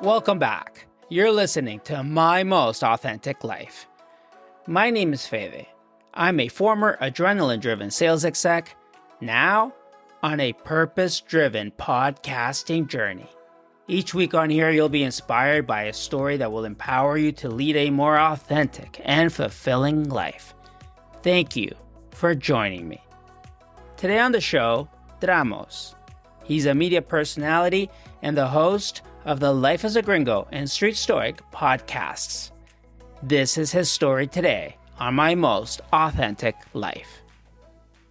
Welcome back. You're listening to My Most Authentic Life. My name is Fede. I'm a former adrenaline-driven sales exec, now on a purpose-driven podcasting journey. Each week on here, you'll be inspired by a story that will empower you to lead a more authentic and fulfilling life. Thank you for joining me. Today on the show, Dramos. He's a media personality and the host of the Life as a Gringo and Street Stoic podcasts. This is his story today on My Most Authentic Life.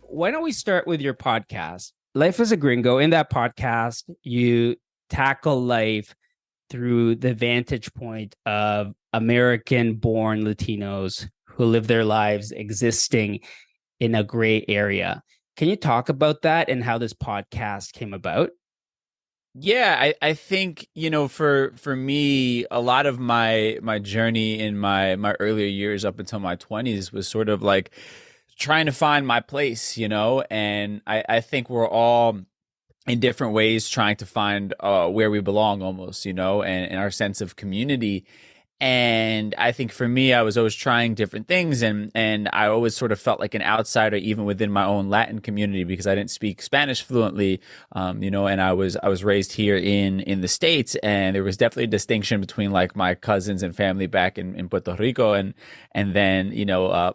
Why don't we start with your podcast, Life as a Gringo? In that podcast, you tackle life through the vantage point of American-born Latinos who live their lives existing in a gray area. Can you talk about that and how this podcast came about? Yeah, I think, for me, a lot of my journey in my earlier years up until my 20s was sort of like trying to find my place, and I think we're all in different ways trying to find where we belong almost, and our sense of community. And I think for me, I was always trying different things, and I always sort of felt like an outsider, even within my own Latin community, because I didn't speak Spanish fluently, and I was raised here in the States, and there was definitely a distinction between like my cousins and family back in Puerto Rico, and then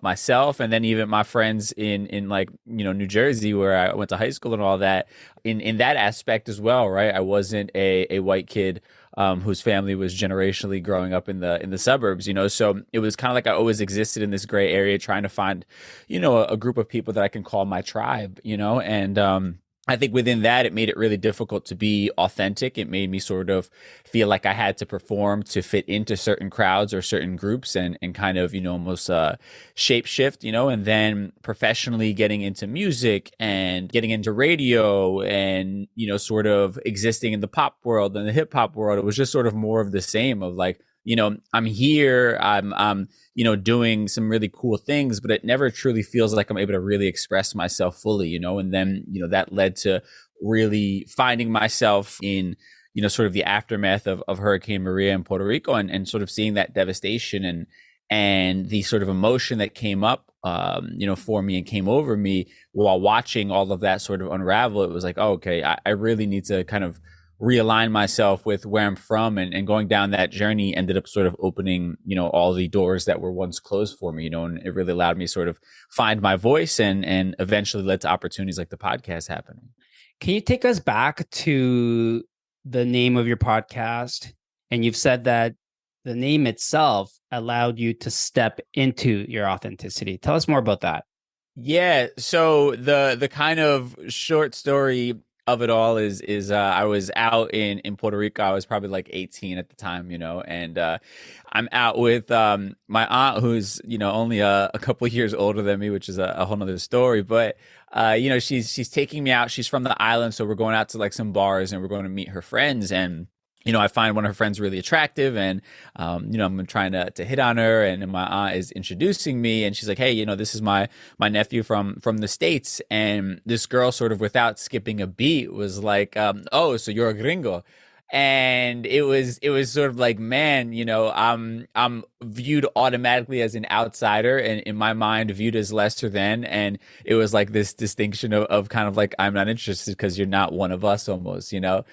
myself, and then even my friends in like New Jersey, where I went to high school and all that. In that aspect as well, right? I wasn't a white kid whose family was generationally growing up in the suburbs, so it was kind of like I always existed in this gray area trying to find, a group of people that I can call my tribe, and I think within that, it made it really difficult to be authentic. It made me sort of feel like I had to perform to fit into certain crowds or certain groups and kind of, almost shape shift, and then professionally getting into music and getting into radio and, sort of existing in the pop world and the hip hop world. It was just sort of more of the same of like, I'm here, I'm doing some really cool things, but it never truly feels like I'm able to really express myself fully, and then, that led to really finding myself in, sort of the aftermath of Hurricane Maria in Puerto Rico and sort of seeing that devastation and the sort of emotion that came up, for me and came over me while watching all of that sort of unravel. It was like, oh, okay, I really need to kind of realign myself with where I'm from, and going down that journey ended up sort of opening, all the doors that were once closed for me, and it really allowed me sort of find my voice and eventually led to opportunities like the podcast happening. Can you take us back to the name of your podcast? And you've said that the name itself allowed you to step into your authenticity. Tell us more about that. Yeah. So the kind of short story of it all is I was out in Puerto Rico. I was probably like 18 at the time, and I'm out with my aunt, who's only a couple of years older than me, which is a whole nother story. But she's taking me out. She's from the island, so we're going out to like some bars, and we're going to meet her friends. And I find one of her friends really attractive, and I'm trying to hit on her, and my aunt is introducing me, and she's like, "Hey, this is my nephew from the States." And this girl, sort of without skipping a beat, was like, "Oh, so you're a gringo." And it was sort of like, man, I'm viewed automatically as an outsider, and in my mind viewed as lesser than. And it was like this distinction of kind of like, I'm not interested because you're not one of us almost, so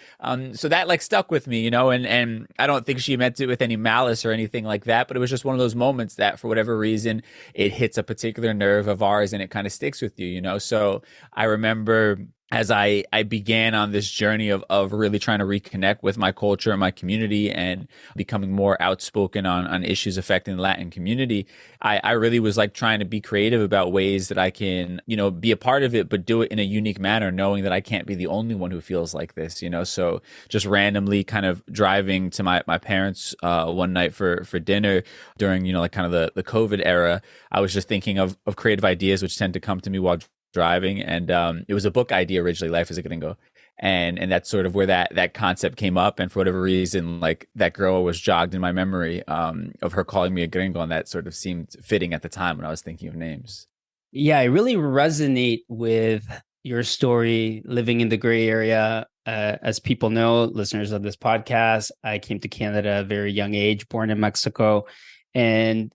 that like stuck with me, and I don't think she meant it with any malice or anything like that, but it was just one of those moments that for whatever reason it hits a particular nerve of ours and it kind of sticks with you. So I remember as I began on this journey of really trying to reconnect with my culture and my community and becoming more outspoken on issues affecting the Latin community, I really was like trying to be creative about ways that I can, be a part of it, but do it in a unique manner, knowing that I can't be the only one who feels like this, So just randomly kind of driving to my parents one night for dinner during, like kind of the COVID era, I was just thinking of creative ideas, which tend to come to me while driving, and it was a book idea originally, Life as a Gringo, and that's sort of where that concept came up. And for whatever reason, like that girl was jogged in my memory of her calling me a gringo, and that sort of seemed fitting at the time when I was thinking of names. Yeah, I really resonate with your story living in the gray area. As people know, listeners of this podcast, I came to Canada at a very young age, born in Mexico. And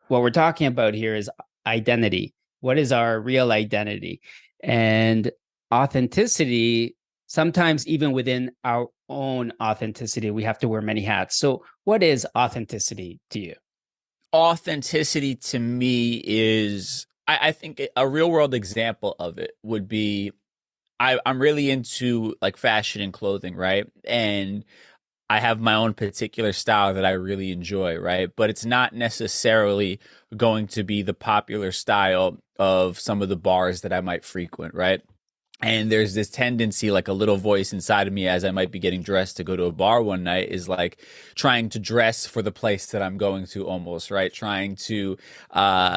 what we're talking about here is identity. What is our real identity? And authenticity, sometimes even within our own authenticity, we have to wear many hats. So, what is authenticity to you? Authenticity to me is, I think a real world example of it would be I'm really into like fashion and clothing, right? And I have my own particular style that I really enjoy, right? But it's not necessarily going to be the popular style of some of the bars that I might frequent, right? And there's this tendency, like a little voice inside of me as I might be getting dressed to go to a bar one night, is like trying to dress for the place that I'm going to almost, right? Trying to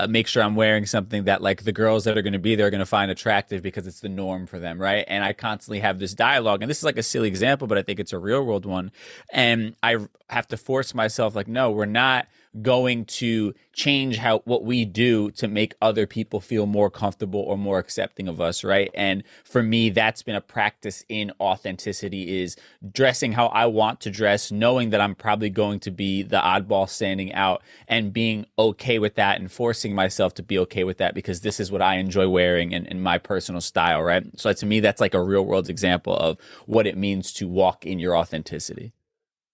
make sure I'm wearing something that like the girls that are going to be there are going to find attractive because it's the norm for them, right? And I constantly have this dialogue. And this is like a silly example, but I think it's a real world one. And I have to force myself like, no, we're not going to change what we do to make other people feel more comfortable or more accepting of us, right? And for me, that's been a practice in authenticity, is dressing how I want to dress, knowing that I'm probably going to be the oddball standing out, and being okay with that and forcing myself to be okay with that because this is what I enjoy wearing and my personal style, right? So to me, that's like a real world example of what it means to walk in your authenticity.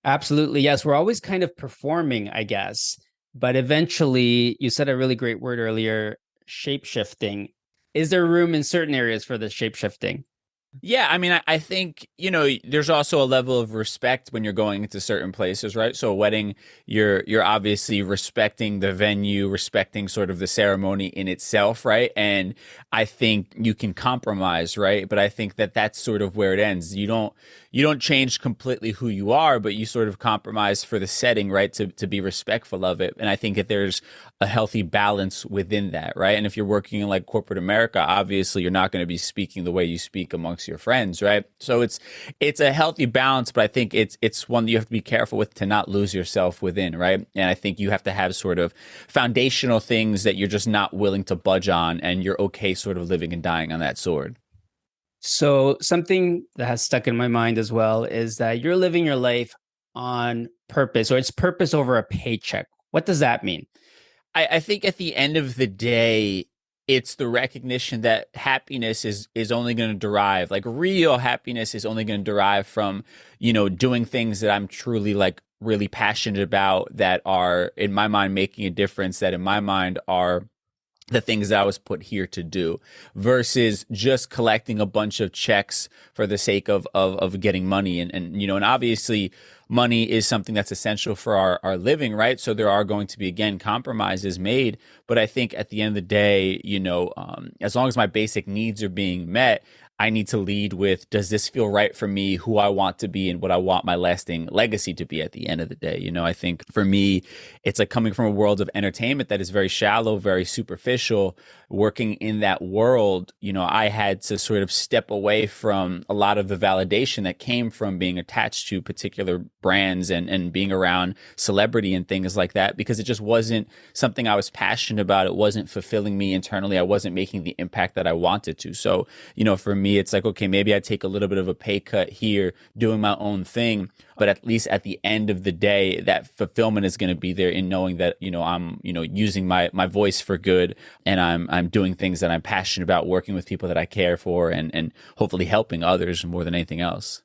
Absolutely. Yes. We're always kind of performing, I guess. But eventually, you said a really great word earlier, shape shifting. Is there room in certain areas for the shape shifting? Yeah, I mean, I think, there's also a level of respect when you're going into certain places, right? So a wedding, you're obviously respecting the venue, respecting sort of the ceremony in itself, right? And I think you can compromise, right? But I think that that's sort of where it ends. You don't change completely who you are, but you sort of compromise for the setting, right? To be respectful of it. And I think that there's a healthy balance within that, right? And if you're working in like corporate America, obviously you're not going to be speaking the way you speak amongst your friends, right? So it's a healthy balance, but I think it's one that you have to be careful with to not lose yourself within, right? And I think you have to have sort of foundational things that you're just not willing to budge on, and you're okay sort of living and dying on that sword. So, something that has stuck in my mind as well is that you're living your life on purpose, or it's purpose over a paycheck. What does that mean? I think at the end of the day, it's the recognition that happiness is only going to derive, like real happiness is only going to derive from, doing things that I'm truly like really passionate about, that are in my mind making a difference, that in my mind are the things that I was put here to do, versus just collecting a bunch of checks for the sake of getting money. And obviously money is something that's essential for our living, right? So there are going to be, again, compromises made. But I think at the end of the day, as long as my basic needs are being met, I need to lead with, does this feel right for me, who I want to be, and what I want my lasting legacy to be at the end of the day? I think for me, it's like coming from a world of entertainment that is very shallow, very superficial. Working in that world, I had to sort of step away from a lot of the validation that came from being attached to particular brands and being around celebrity and things like that, because it just wasn't something I was passionate about. It wasn't fulfilling me internally. I wasn't making the impact that I wanted to. So, for me, it's like, okay, maybe I take a little bit of a pay cut here doing my own thing, but at least at the end of the day, that fulfillment is going to be there in knowing that, I'm, using my voice for good, and I'm doing things that I'm passionate about, working with people that I care for, and hopefully helping others more than anything else.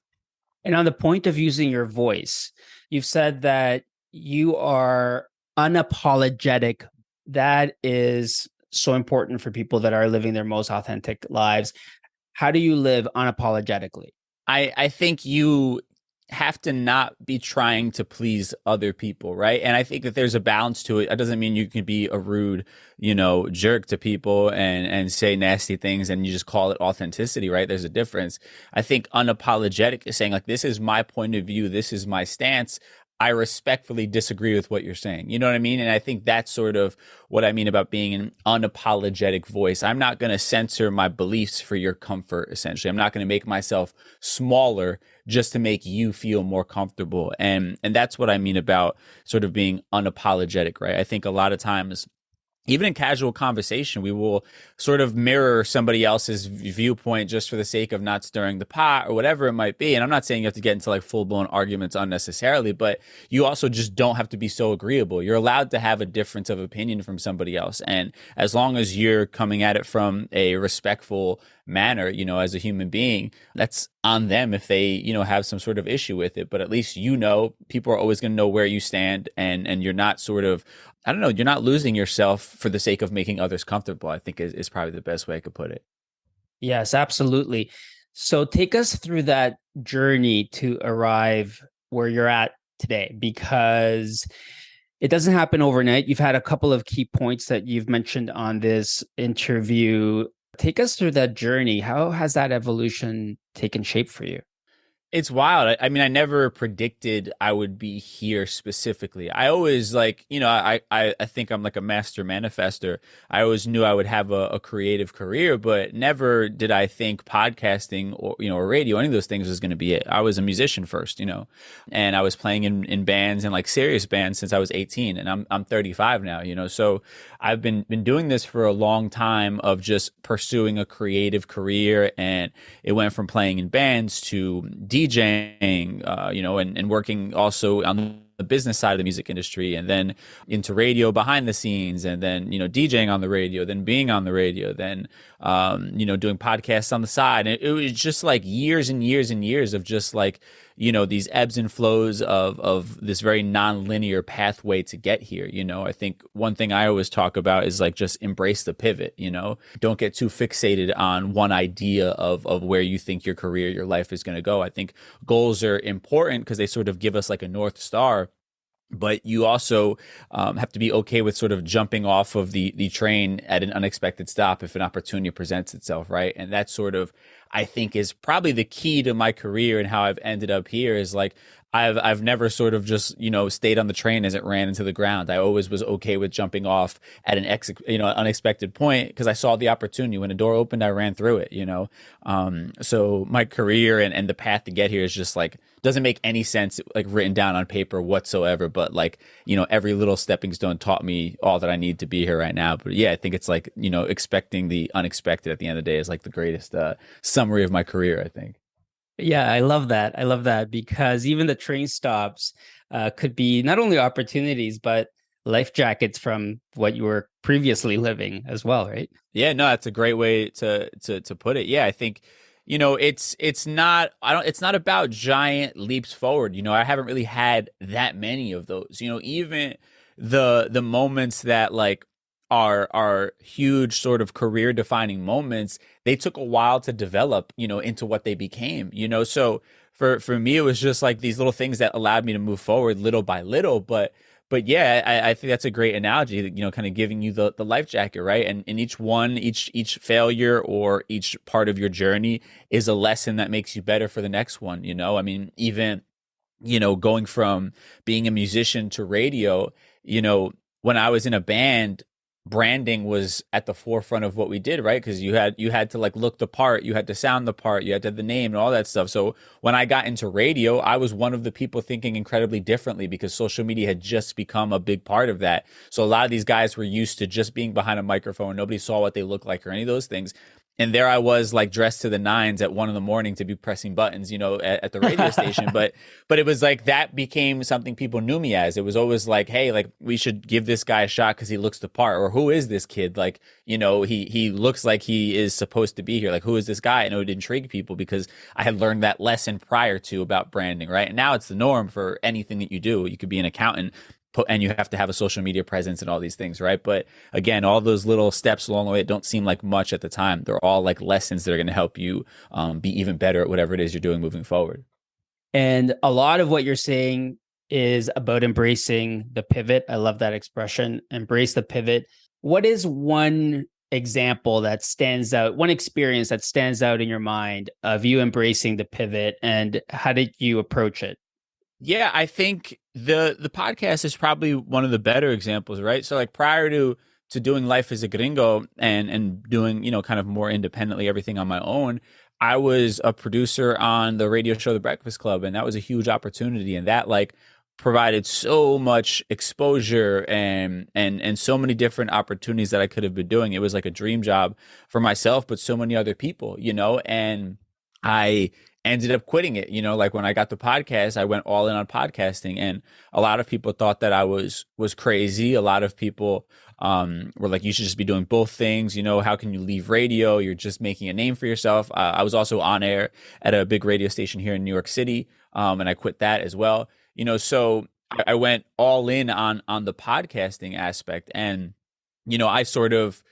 And on the point of using your voice, you've said that you are unapologetic. That is so important for people that are living their most authentic lives. How do you live unapologetically? I think you have to not be trying to please other people, right? And I think that there's a balance to it. It doesn't mean you can be a rude, jerk to people and say nasty things and you just call it authenticity, right? There's a difference. I think unapologetic is saying like, this is my point of view, this is my stance. I respectfully disagree with what you're saying. You know what I mean? And I think that's sort of what I mean about being an unapologetic voice. I'm not going to censor my beliefs for your comfort, essentially. I'm not going to make myself smaller just to make you feel more comfortable. And that's what I mean about sort of being unapologetic, right? I think a lot of times even in casual conversation, we will sort of mirror somebody else's viewpoint just for the sake of not stirring the pot or whatever it might be. And I'm not saying you have to get into like full blown arguments unnecessarily, but you also just don't have to be so agreeable. You're allowed to have a difference of opinion from somebody else. And as long as you're coming at it from a respectful manner, as a human being, that's on them if they, have some sort of issue with it. But at least, people are always going to know where you stand, and you're not sort of, I don't know, you're not losing yourself for the sake of making others comfortable, I think is probably the best way I could put it. Yes, absolutely. So take us through that journey to arrive where you're at today, because it doesn't happen overnight. You've had a couple of key points that you've mentioned on this interview. Take us through that journey. How has that evolution taken shape for you? It's wild. I mean, I never predicted I would be here specifically. I always I think I'm like a master manifester. I always knew I would have a creative career, but never did I think podcasting or radio, any of those things was going to be it. I was a musician first, and I was playing in bands and like serious bands since I was 18, and I'm 35 now, so I've been doing this for a long time of just pursuing a creative career, and it went from playing in bands to DJing, and working also on the business side of the music industry, and then into radio behind the scenes, and then, DJing on the radio, then being on the radio, then, doing podcasts on the side. And it was just like years and years and years of just like, these ebbs and flows of this very non-linear pathway to get here. I think one thing I always talk about is like, just embrace the pivot, don't get too fixated on one idea of where you think your career, your life is going to go. I think goals are important because they sort of give us like a North Star. But you also have to be okay with sort of jumping off of the train at an unexpected stop if an opportunity presents itself, right? And that sort of, I think, is probably the key to my career and how I've ended up here is like, I've never sort of just, stayed on the train as it ran into the ground. I always was okay with jumping off at an unexpected point because I saw the opportunity. When a door opened, I ran through it, So my career and the path to get here is just like, doesn't make any sense like written down on paper whatsoever. But like, every little stepping stone taught me all that I need to be here right now. But yeah, I think it's like, expecting the unexpected at the end of the day is like the greatest summary of my career, I think. Yeah, I love that. I love that because even the train stops could be not only opportunities, but life jackets from what you were previously living as well, right? Yeah, no, that's a great way to put it. Yeah, I think, it's not about giant leaps forward. I haven't really had that many of those. Even the moments that like are huge sort of career defining moments, they took a while to develop, into what they became, so for me, it was just like these little things that allowed me to move forward little by little. But yeah, I think that's a great analogy, kind of giving you the life jacket, right? And each failure or each part of your journey is a lesson that makes you better for the next one, I mean, even, going from being a musician to radio, when I was in a band, branding was at the forefront of what we did, right? Because you had to like look the part, you had to sound the part, you had to have the name and all that stuff. So when I got into radio, I was one of the people thinking incredibly differently because social media had just become a big part of that. So a lot of these guys were used to just being behind a microphone. Nobody saw what they looked like or any of those things. And there I was, like dressed to the nines at 1 a.m. to be pressing buttons, at the radio station. But it was like that became something people knew me as. It was always like, hey, like we should give this guy a shot because he looks the part. Or who is this kid? Like, he looks like he is supposed to be here. Like, who is this guy? And it would intrigue people because I had learned that lesson prior to about branding, right? And now it's the norm for anything that you do. You could be an accountant, and you have to have a social media presence and all these things, right? But again, all those little steps along the way, it don't seem like much at the time. They're all like lessons that are going to help you be even better at whatever it is you're doing moving forward. And a lot of what you're saying is about embracing the pivot. I love that expression, embrace the pivot. What is one example that stands out, one experience that stands out in your mind of you embracing the pivot, and how did you approach it? Yeah, I think the podcast is probably one of the better examples, right? So like prior to doing life as a gringo and doing, kind of more independently everything on my own, I was a producer on the radio show The Breakfast Club, and that was a huge opportunity. And that like provided so much exposure and so many different opportunities that I could have been doing. It was like a dream job for myself, but so many other people, and I ended up quitting it. Like when I got the podcast, I went all in on podcasting, and a lot of people thought that I was crazy. A lot of people were like, you should just be doing both things. How can you leave radio? You're just making a name for yourself. I was also on air at a big radio station here in New York City, and I quit that as well. So I went all in on the podcasting aspect, and I sort of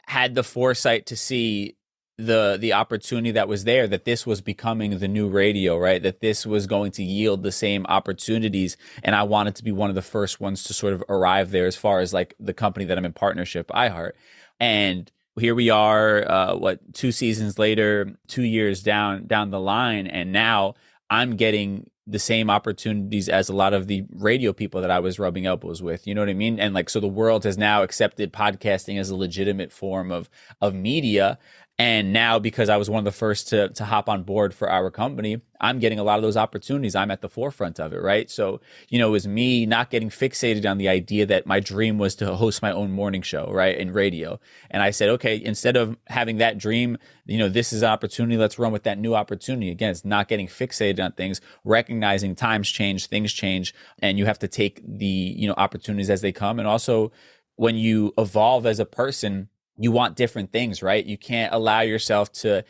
had the foresight to see the opportunity that was there, that this was becoming the new radio, right? That this was going to yield the same opportunities. And I wanted to be one of the first ones to sort of arrive there as far as like the company that I'm in partnership, iHeart. And here we are, 2 seasons later, 2 years down the line. And now I'm getting the same opportunities as a lot of the radio people that I was rubbing elbows with. You know what I mean? And like, so the world has now accepted podcasting as a legitimate form of media. And now, because I was one of the first to hop on board for our company, I'm getting a lot of those opportunities. I'm at the forefront of it, right? So, it was me not getting fixated on the idea that my dream was to host my own morning show, right, in radio. And I said, okay, instead of having that dream, this is an opportunity. Let's run with that new opportunity. Again, it's not getting fixated on things, recognizing times change, things change, and you have to take the, opportunities as they come. And also, when you evolve as a person, you want different things, right? You can't allow yourself to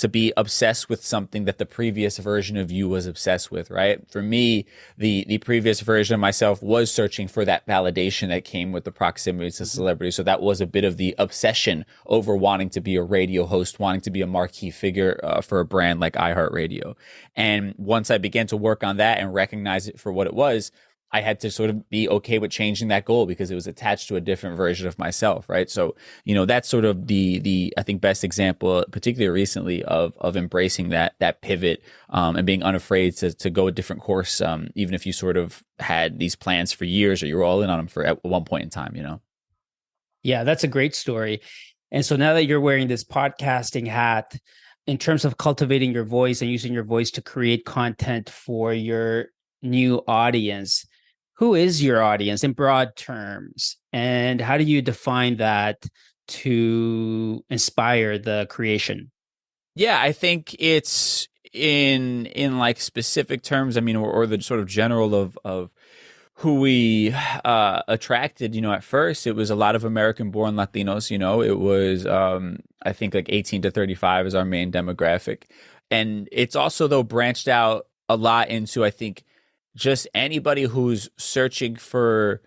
be obsessed with something that the previous version of you was obsessed with, right? For me, the previous version of myself was searching for that validation that came with the proximity to celebrity. So that was a bit of the obsession over wanting to be a radio host, wanting to be a marquee figure for a brand like iHeartRadio. And once I began to work on that and recognize it for what it was, I had to sort of be okay with changing that goal because it was attached to a different version of myself, right? So, that's sort of the I think best example, particularly recently, of embracing that pivot and being unafraid to go a different course, even if you sort of had these plans for years or you were all in on them for at one point in time, Yeah, that's a great story. And so now that you're wearing this podcasting hat, in terms of cultivating your voice and using your voice to create content for your new audience, who is your audience in broad terms? And how do you define that to inspire the creation? Yeah, I think it's in like specific terms, I mean, or the sort of general of who we attracted, at first it was a lot of American-born Latinos, it was, I think like 18 to 35 is our main demographic. And it's also though branched out a lot into, I think, just anybody who's searching for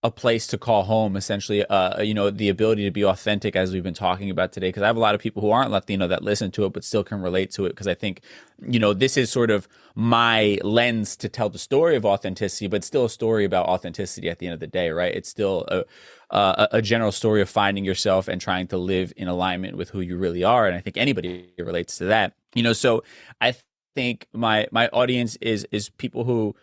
a place to call home, essentially, the ability to be authentic, as we've been talking about today. Because I have a lot of people who aren't Latino that listen to it, but still can relate to it. Because I think, this is sort of my lens to tell the story of authenticity, but still a story about authenticity at the end of the day, right? It's still a general story of finding yourself and trying to live in alignment with who you really are. And I think anybody relates to that, so I think my audience is people who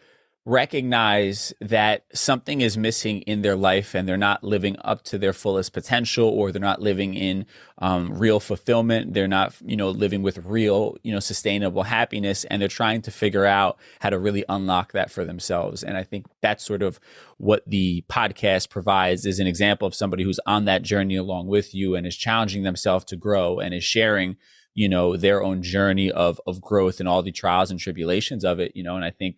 recognize that something is missing in their life and they're not living up to their fullest potential, or they're not living in real fulfillment. They're not, living with real, sustainable happiness, and they're trying to figure out how to really unlock that for themselves. And I think that's sort of what the podcast provides, is an example of somebody who's on that journey along with you and is challenging themselves to grow and is sharing their own journey of growth and all the trials and tribulations of it, and I think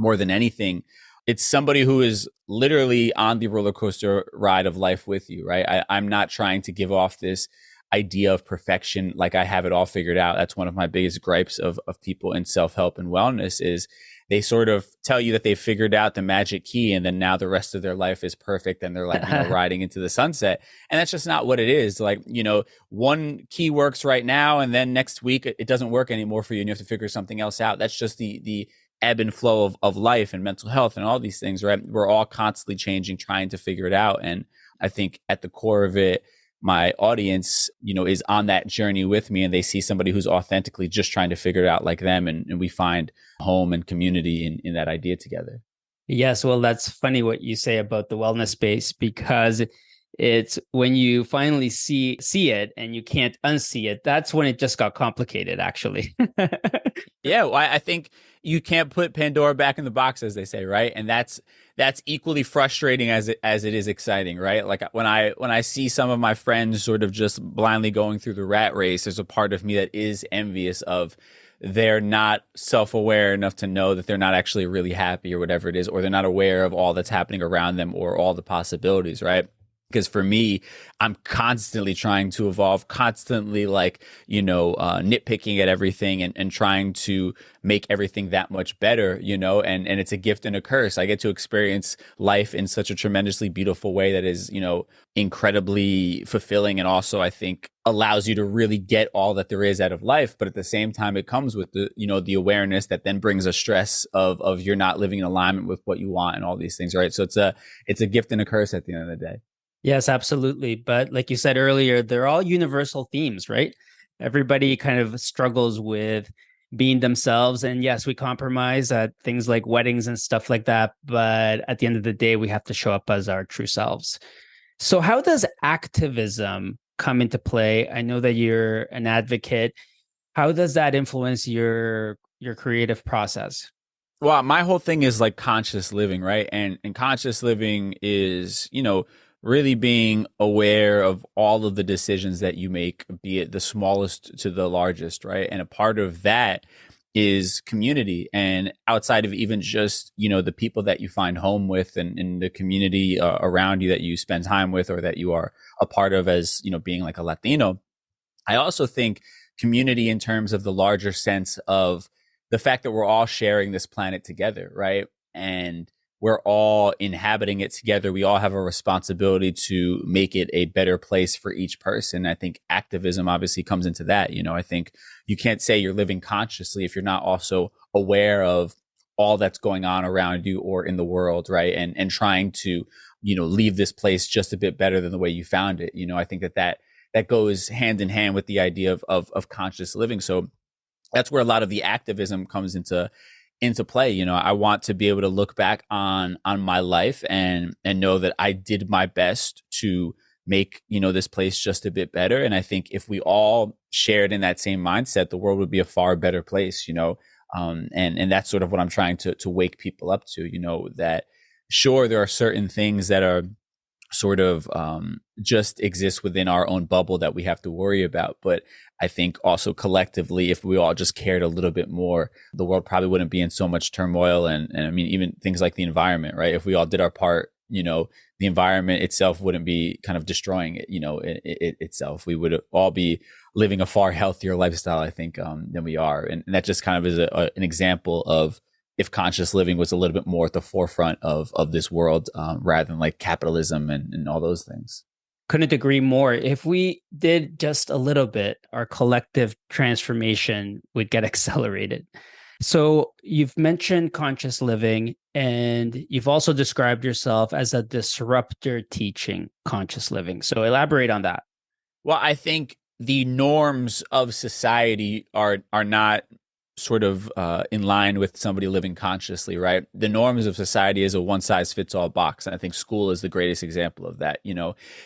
more than anything, it's somebody who is literally on the roller coaster ride of life with you, right? I'm not trying to give off this idea of perfection, like I have it all figured out. That's one of my biggest gripes of people in self-help and wellness, is they sort of tell you that they've figured out the magic key and then now the rest of their life is perfect and they're like, riding into the sunset. And that's just not what it is. Like, one key works right now and then next week it doesn't work anymore for you and you have to figure something else out. That's just the ebb and flow of life and mental health and all these things, right? We're all constantly changing, trying to figure it out. And I think at the core of it, my audience, is on that journey with me, and they see somebody who's authentically just trying to figure it out like them. And we find home and community in that idea together. Yes, well, that's funny what you say about the wellness space, because it's when you finally see it and you can't unsee it, that's when it just got complicated, actually. Yeah, well, I think, you can't put Pandora back in the box, as they say, right? And that's equally frustrating as it is exciting, right? Like when I see some of my friends sort of just blindly going through the rat race, there's a part of me that is envious of they're not self-aware enough to know that they're not actually really happy or whatever it is, or they're not aware of all that's happening around them or all the possibilities, right? Because for me, I'm constantly trying to evolve, constantly like, nitpicking at everything and trying to make everything that much better, and it's a gift and a curse. I get to experience life in such a tremendously beautiful way that is, incredibly fulfilling, and also I think allows you to really get all that there is out of life. But at the same time, it comes with the awareness that then brings a stress of you're not living in alignment with what you want and all these things, right? So it's a gift and a curse at the end of the day. Yes, absolutely. But like you said earlier, they're all universal themes, right? Everybody kind of struggles with being themselves. And yes, we compromise at things like weddings and stuff like that. But at the end of the day, we have to show up as our true selves. So, how does activism come into play? I know that you're an advocate. How does that influence your creative process? Well, my whole thing is like conscious living, right? And conscious living is, really being aware of all of the decisions that you make, be it the smallest to the largest, right? And a part of that is community, and outside of even just, the people that you find home with and the community around you that you spend time with or that you are a part of as, being like a Latino. I also think community in terms of the larger sense of the fact that we're all sharing this planet together, right? And we're all inhabiting it together. We all have a responsibility to make it a better place for each person. I think activism obviously comes into that. I think you can't say you're living consciously if you're not also aware of all that's going on around you or in the world, right? And trying to, leave this place just a bit better than the way you found it. I think that goes hand in hand with the idea of conscious living. So that's where a lot of the activism comes into play. I want to be able to look back on my life and know that I did my best to make, this place just a bit better. And I think if we all shared in that same mindset, the world would be a far better place, and that's sort of what I'm trying to wake people up to, that sure, there are certain things that are sort of just exist within our own bubble that we have to worry about. But I think also collectively, if we all just cared a little bit more, the world probably wouldn't be in so much turmoil. And I mean, even things like the environment, right? If we all did our part, the environment itself wouldn't be kind of destroying it, itself. We would all be living a far healthier lifestyle, I think, than we are. And that just kind of is an example of if conscious living was a little bit more at the forefront of this world, rather than like capitalism and all those things. Couldn't agree more. If we did just a little bit, our collective transformation would get accelerated. So you've mentioned conscious living, and you've also described yourself as a disruptor teaching conscious living. So elaborate on that. Well, I think the norms of society are not sort of in line with somebody living consciously, right? The norms of society is a one size fits all box. And I think school is the greatest example of that.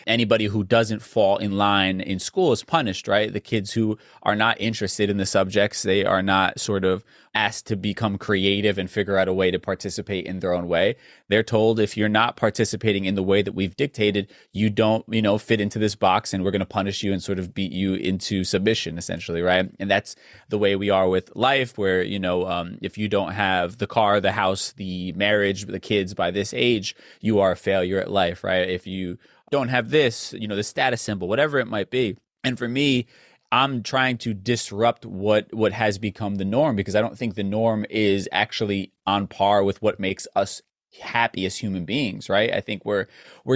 Anybody who doesn't fall in line in school is punished, right? The kids who are not interested in the subjects, they are not sort of asked to become creative and figure out a way to participate in their own way. They're told, if you're not participating in the way that we've dictated, you don't, fit into this box, and we're going to punish you and sort of beat you into submission, essentially, right? And that's the way we are with life, where, if you don't have the car, the house, the marriage, the kids by this age, you are a failure at life, right? If you don't have this, the status symbol, whatever it might be. And for me, I'm trying to disrupt what has become the norm, because I don't think the norm is actually on par with what makes us happy as human beings, right? I think we're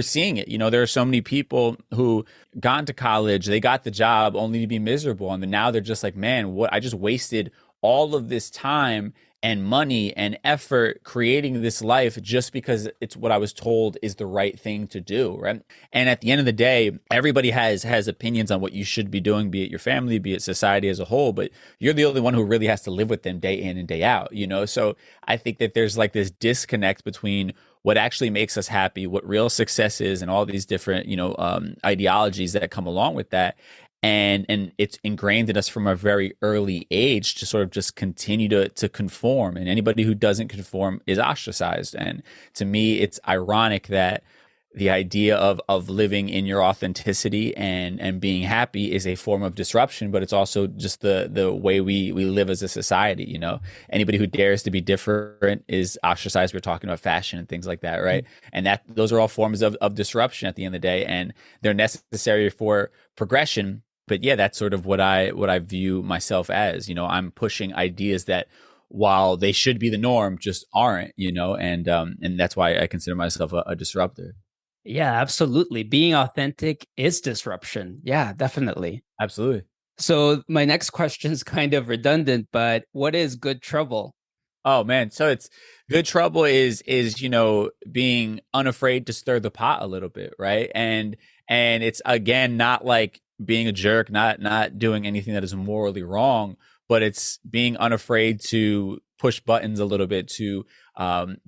seeing it. There are so many people who gone to college, they got the job only to be miserable, and then now they're just like, man, what, I just wasted all of this time and money and effort creating this life just because it's what I was told is the right thing to do, right? And at the end of the day, everybody has opinions on what you should be doing, be it your family, be it society as a whole, but you're the only one who really has to live with them day in and day out, So I think that there's like this disconnect between what actually makes us happy, what real success is, and all these different, ideologies that come along with that. and it's ingrained in us from a very early age to sort of just continue to conform, and anybody who doesn't conform is ostracized. And to me, it's ironic that the idea of living in your authenticity and being happy is a form of disruption, but it's also just the way we live as a society. Anybody who dares to be different is ostracized. We're talking about fashion and things like that, right? And that those are all forms of disruption at the end of the day, and they're necessary for progression. But yeah, that's sort of what I view myself as. I'm pushing ideas that, while they should be the norm, just aren't. And that's why I consider myself a disruptor. Yeah, absolutely. Being authentic is disruption. Yeah, definitely. Absolutely. So my next question is kind of redundant, but what is good trouble? Oh man, so it's good trouble is being unafraid to stir the pot a little bit, right? And it's, again, not like being a jerk, not doing anything that is morally wrong, but it's being unafraid to push buttons a little bit, to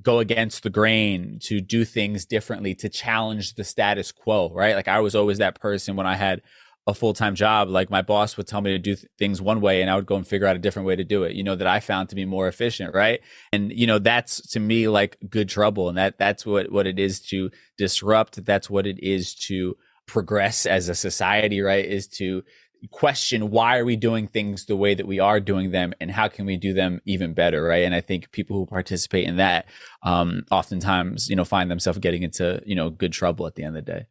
go against the grain, to do things differently, to challenge the status quo, right? Like, I was always that person when I had a full-time job. Like, my boss would tell me to do things one way, and I would go and figure out a different way to do it, that I found to be more efficient, right? And that's, to me, like good trouble. And that's what it is to disrupt. That's what it is to progress as a society, right? Is to question, why are we doing things the way that we are doing them, and how can we do them even better, right? And I think people who participate in that oftentimes find themselves getting into good trouble at the end of the day.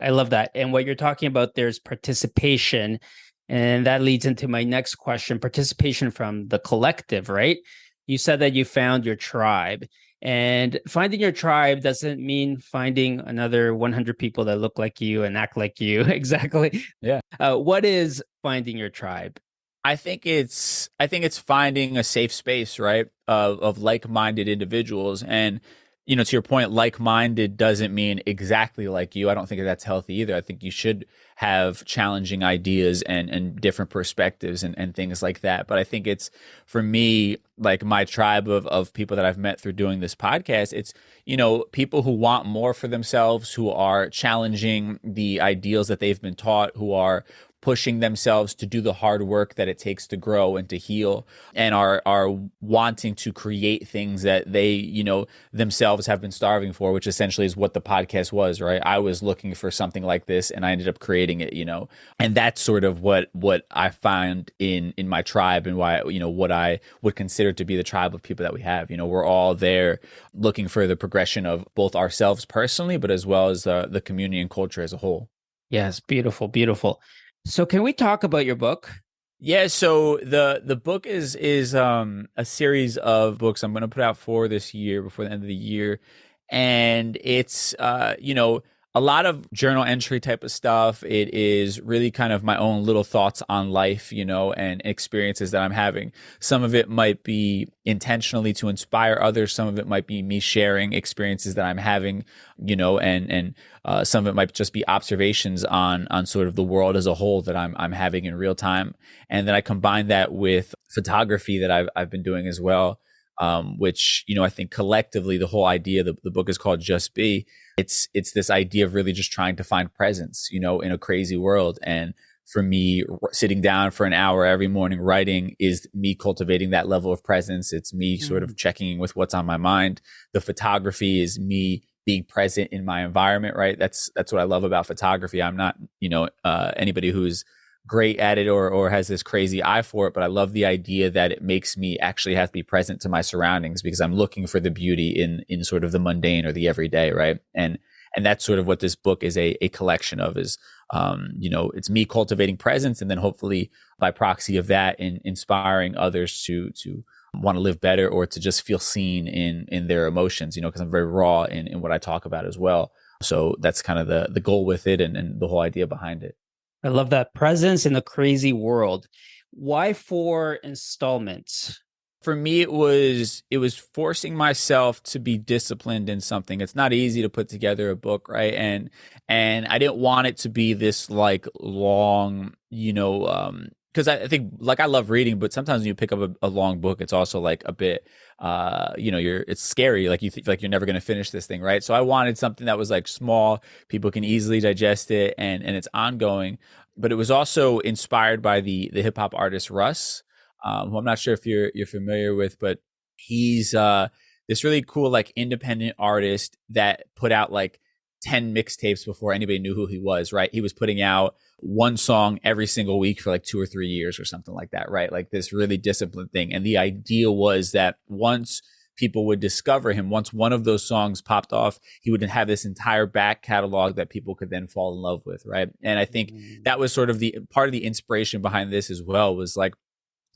I love that. And what you're talking about, there's participation, and that leads into my next question: participation from the collective, right? You said that you found your tribe, and finding your tribe doesn't mean finding another 100 people that look like you and act like you. Exactly. Yeah. What is finding your tribe? I think it's finding a safe space, right? Of like-minded individuals. And to your point, like-minded doesn't mean exactly like you. I don't think that's healthy either. I think you should have challenging ideas and different perspectives and things like that. But I think it's, for me, like my tribe of people that I've met through doing this podcast, it's, people who want more for themselves, who are challenging the ideals that they've been taught, who are pushing themselves to do the hard work that it takes to grow and to heal, and are wanting to create things that they, themselves have been starving for, which essentially is what the podcast was, right? I was looking for something like this, and I ended up creating it, and that's sort of what I find in my tribe, and why, what I would consider to be the tribe of people that we have. We're all there looking for the progression of both ourselves personally, but as well as the community and culture as a whole. Yes, beautiful, beautiful. So can we talk about your book? Yeah, so the book is a series of books I'm going to put out for this year, before the end of the year, and it's a lot of journal entry type of stuff. It is really kind of my own little thoughts on life, and experiences that I'm having. Some of it might be intentionally to inspire others. Some of it might be me sharing experiences that I'm having, and some of it might just be observations on sort of the world as a whole that I'm having in real time. And then I combine that with photography that I've been doing as well. Which, I think collectively, the whole idea, the book is called Just Be. It's this idea of really just trying to find presence, in a crazy world. And for me, sitting down for an hour every morning writing is me cultivating that level of presence. It's me sort of checking with what's on my mind. The photography is me being present in my environment, right? That's what I love about photography. I'm not, anybody who's great at it or has this crazy eye for it, but I love the idea that it makes me actually have to be present to my surroundings, because I'm looking for the beauty in sort of the mundane or the everyday, right? And that's sort of what this book is a collection of, is it's me cultivating presence, and then hopefully by proxy of that, inspiring others to want to live better, or to just feel seen in their emotions, because I'm very raw in what I talk about as well. So that's kind of the goal with it, and the whole idea behind it. I love that. Presence in a crazy world. Why 4 installments? For me, it was forcing myself to be disciplined in something. It's not easy to put together a book, right? And I didn't want it to be this like long, because I think, like, I love reading, but sometimes when you pick up a long book, it's also like a bit, it's scary. Like, you think like you're never going to finish this thing, right? So I wanted something that was like small, people can easily digest it, and it's ongoing. but it was also inspired by the hip hop artist Russ, who I'm not sure if you're familiar with, but he's this really cool like independent artist that put out like 10 mixtapes before anybody knew who he was, right? He was putting out one song every single week for like 2 or 3 years or something like that, right? Like this really disciplined thing. And the idea was that once people would discover him, once one of those songs popped off, he would have this entire back catalog that people could then fall in love with, right? And I think that was sort of the part of the inspiration behind this as well, was like,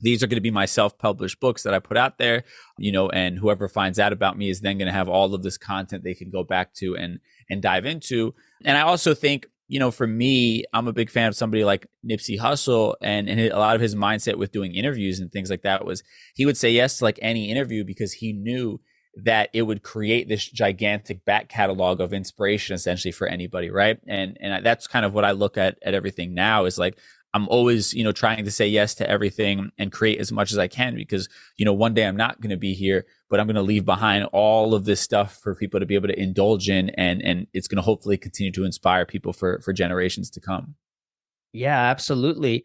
these are going to be my self-published books that I put out there, and whoever finds out about me is then going to have all of this content they can go back to and dive into. And I also think, for me, I'm a big fan of somebody like Nipsey Hussle, and a lot of his mindset with doing interviews and things like that was he would say yes to like any interview because he knew that it would create this gigantic back catalog of inspiration essentially for anybody, right? And that's kind of what I look at everything now is like, I'm always, trying to say yes to everything and create as much as I can because, one day I'm not going to be here, but I'm going to leave behind all of this stuff for people to be able to indulge in. And it's going to hopefully continue to inspire people for generations to come. Yeah, absolutely.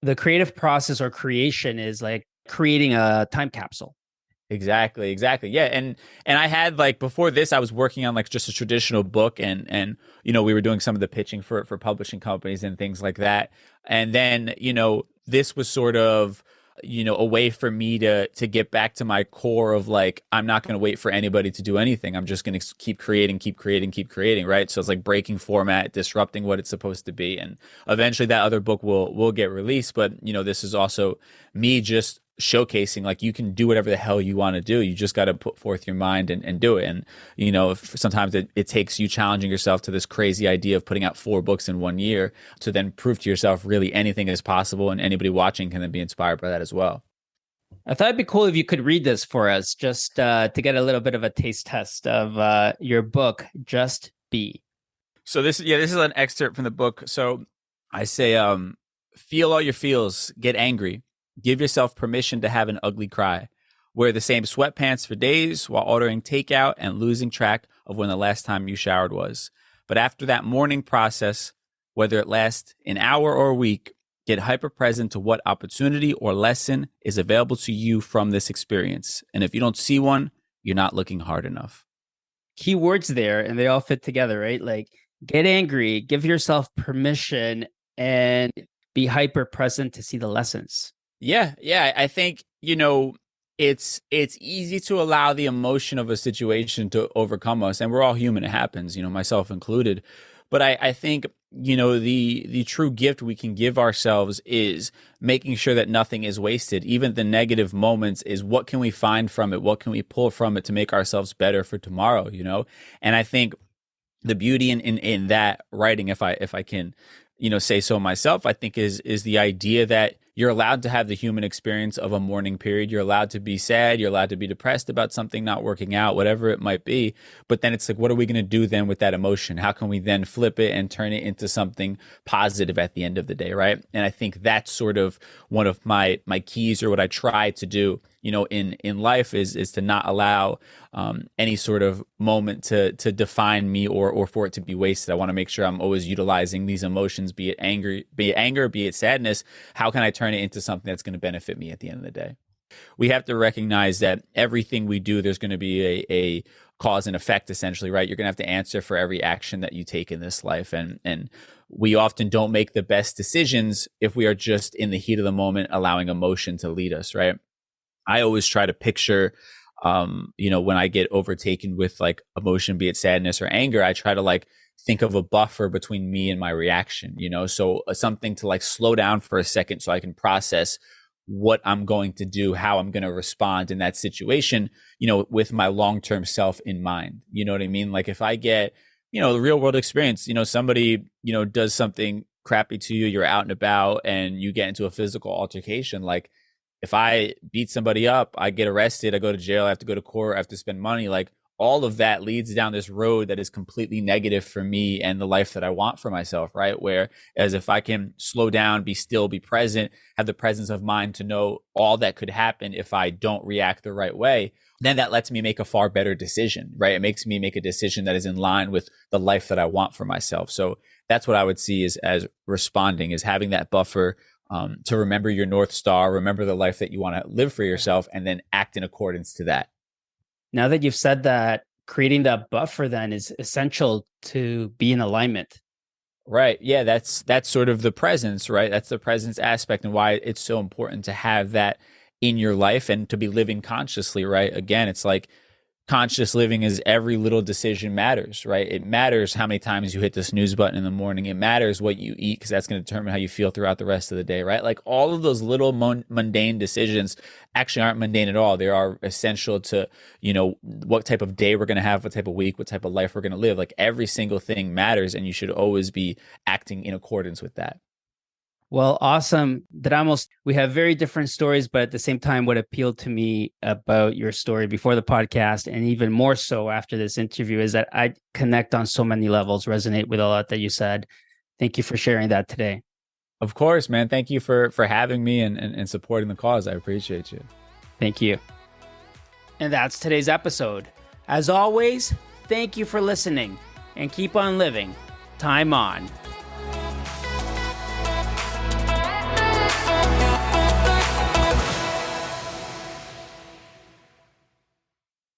The creative process or creation is like creating a time capsule. Exactly. Yeah. And I had like before this, I was working on like just a traditional book and we were doing some of the pitching for publishing companies and things like that. And then, this was sort of, a way for me to get back to my core of like, I'm not going to wait for anybody to do anything. I'm just going to keep creating. Right. So it's like breaking format, disrupting what it's supposed to be. And eventually that other book will get released. But, this is also me just showcasing like you can do whatever the hell you want to do. You just got to put forth your mind and do it. And, sometimes it takes you challenging yourself to this crazy idea of putting out 4 books in 1 year to then prove to yourself really anything is possible. And anybody watching can then be inspired by that as well. I thought it'd be cool if you could read this for us just to get a little bit of a taste test of your book, Just Be. So this is an excerpt from the book. So I say, feel all your feels, get angry. Give yourself permission to have an ugly cry. Wear the same sweatpants for days while ordering takeout and losing track of when the last time you showered was. But after that mourning process, whether it lasts an hour or a week, get hyper present to what opportunity or lesson is available to you from this experience. And if you don't see one, you're not looking hard enough. Key words there, and they all fit together, right? Like get angry, give yourself permission, and be hyper present to see the lessons. Yeah. I think, it's easy to allow the emotion of a situation to overcome us. And we're all human. It happens, myself included. But I think, the true gift we can give ourselves is making sure that nothing is wasted. Even the negative moments is what can we find from it? What can we pull from it to make ourselves better for tomorrow, And I think the beauty in that writing, if I can, say so myself, I think is the idea that you're allowed to have the human experience of a mourning period. You're allowed to be sad. You're allowed to be depressed about something not working out, whatever it might be. But then it's like, what are we going to do then with that emotion? How can we then flip it and turn it into something positive at the end of the day, right? And I think that's sort of one of my keys, or what I try to do, in life is to not allow any sort of moment to define me or for it to be wasted. I want to make sure I'm always utilizing these emotions, be it anger, be it sadness. How can I turn it into something that's going to benefit me at the end of the day? We have to recognize that everything we do, there's going to be a cause and effect, essentially, right? You're going to have to answer for every action that you take in this life. And we often don't make the best decisions if we are just in the heat of the moment, allowing emotion to lead us, right? I always try to picture, when I get overtaken with like emotion, be it sadness or anger, I try to like think of a buffer between me and my reaction, so something to like slow down for a second so I can process what I'm going to do, how I'm going to respond in that situation, with my long-term self in mind. You know what I mean? Like if I get, the real world experience, somebody, does something crappy to you, you're out and about and you get into a physical altercation, like if I beat somebody up, I get arrested, I go to jail, I have to go to court, I have to spend money. Like all of that leads down this road that is completely negative for me and the life that I want for myself, right? Whereas if I can slow down, be still, be present, have the presence of mind to know all that could happen if I don't react the right way, then that lets me make a far better decision, right? It makes me make a decision that is in line with the life that I want for myself. So that's what I would see as responding, is having that buffer to remember your North Star, remember the life that you want to live for yourself, and then act in accordance to that. Now that you've said that, creating that buffer then is essential to be in alignment. Right. Yeah, that's sort of the presence, right? That's the presence aspect, and why it's so important to have that in your life and to be living consciously, right? Again, it's like conscious living is every little decision matters, right? It matters how many times you hit the snooze button in the morning. It matters what you eat, because that's going to determine how you feel throughout the rest of the day, right? Like all of those little mundane decisions actually aren't mundane at all. They are essential to, what type of day we're going to have, what type of week, what type of life we're going to live. Like every single thing matters, and you should always be acting in accordance with that. Well, awesome. Dramos, we have very different stories, but at the same time, what appealed to me about your story before the podcast, and even more so after this interview, is that I connect on so many levels, resonate with a lot that you said. Thank you for sharing that today. Of course, man. Thank you for having me and supporting the cause. I appreciate you. Thank you. And that's today's episode. As always, thank you for listening, and keep on living. Time on.